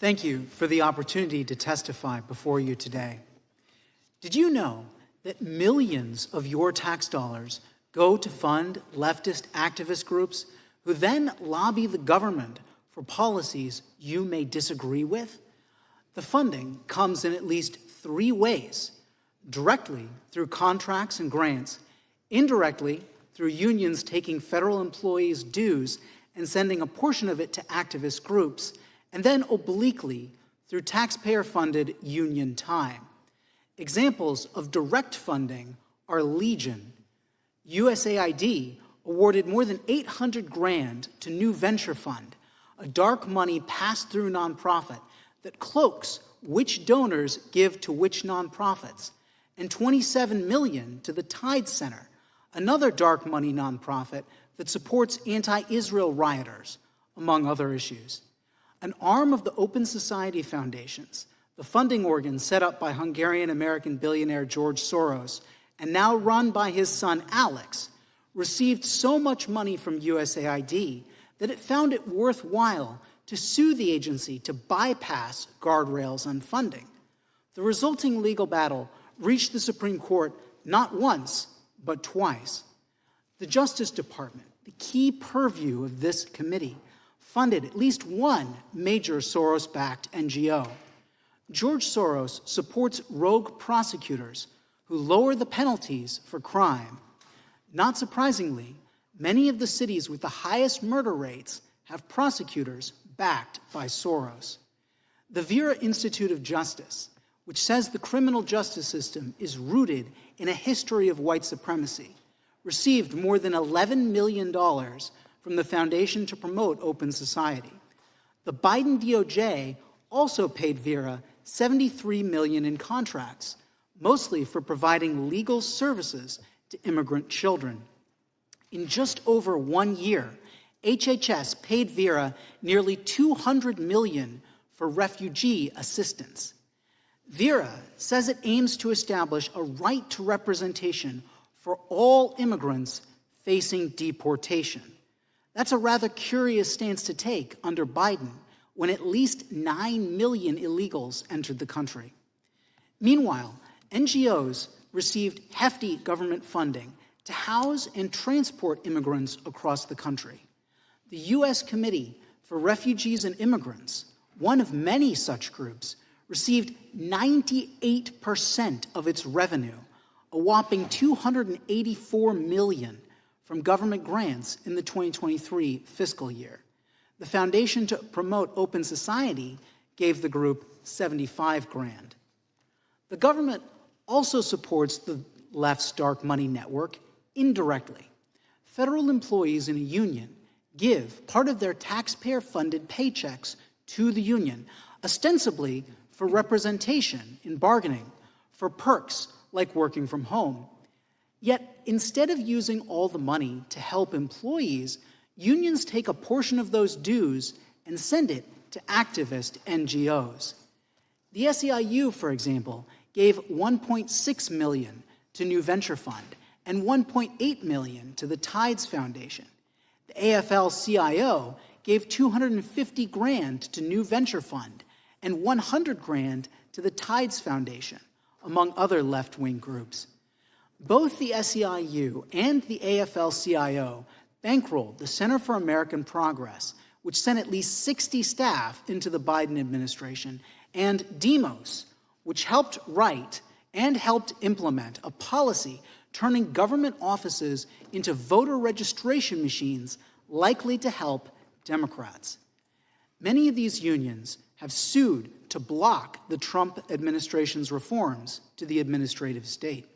Thank you for the opportunity to testify before you today. Did you know that millions of your tax dollars go to fund leftist activist groups who then lobby the government for policies you may disagree with? The funding comes in at least three ways: directly through contracts and grants, indirectly through unions taking federal employees' dues and sending a portion of it to activist groups, and then obliquely through taxpayer-funded union time. Examples of direct funding are legion. USAID awarded more than $800,000 to New Venture Fund, a dark money pass-through nonprofit that cloaks which donors give to which nonprofits, and $27 million to the Tide Center, another dark money nonprofit that supports anti-Israel rioters, among other issues. An arm of the Open Society Foundations, the funding organ set up by Hungarian-American billionaire George Soros and now run by his son Alex, received so much money from USAID that it found it worthwhile to sue the agency to bypass guardrails on funding. The resulting legal battle reached the Supreme Court not once, but twice. The Justice Department, the key purview of this committee, funded at least one major Soros-backed NGO. George Soros supports rogue prosecutors who lower the penalties for crime. Not surprisingly, many of the cities with the highest murder rates have prosecutors backed by Soros. The Vera Institute of Justice, which says the criminal justice system is rooted in a history of white supremacy, received more than $11 million from the Foundation to Promote Open Society. The Biden DOJ also paid Vera $73 million in contracts, mostly for providing legal services to immigrant children. In just over 1 year, HHS paid Vera nearly $200 million for refugee assistance. Vera says it aims to establish a right to representation for all immigrants facing deportation. That's a rather curious stance to take under Biden, when at least 9 million illegals entered the country. Meanwhile, NGOs received hefty government funding to house and transport immigrants across the country. The U.S. Committee for Refugees and Immigrants, one of many such groups, received 98% of its revenue, a whopping $284 million, from government grants in the 2023 fiscal year. The Foundation to Promote Open Society gave the group $75,000. The government also supports the left's dark money network indirectly. Federal employees in a union give part of their taxpayer-funded paychecks to the union, ostensibly for representation in bargaining, for perks like working from home. Yet, instead of using all the money to help employees, unions take a portion of those dues and send it to activist NGOs. The SEIU, for example, gave $1.6 million to New Venture Fund and $1.8 million to the Tides Foundation. The AFL-CIO gave $250,000 to New Venture Fund and $100,000 to the Tides Foundation, among other left-wing groups. Both the SEIU and the AFL-CIO bankrolled the Center for American Progress, which sent at least 60 staff into the Biden administration, and Demos, which helped write and helped implement a policy turning government offices into voter registration machines likely to help Democrats. Many of these unions have sued to block the Trump administration's reforms to the administrative state.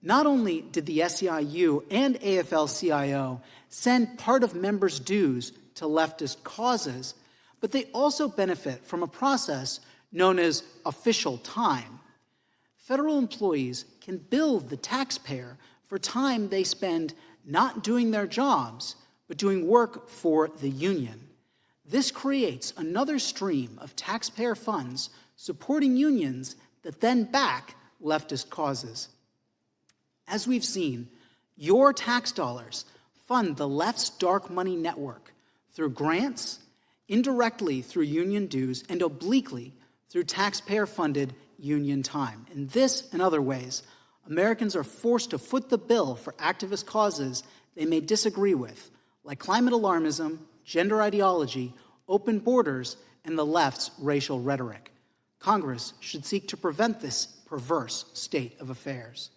Not only did the SEIU and AFL-CIO send part of members' dues to leftist causes, but they also benefit from a process known as official time. Federal employees can bill the taxpayer for time they spend not doing their jobs, but doing work for the union. This creates another stream of taxpayer funds supporting unions that then back leftist causes. As we've seen, your tax dollars fund the left's dark money network through grants, indirectly through union dues and obliquely through taxpayer-funded union time. In this and other ways, Americans are forced to foot the bill for activist causes they may disagree with, like climate alarmism, gender ideology, open borders, and the left's racial rhetoric. Congress should seek to prevent this perverse state of affairs.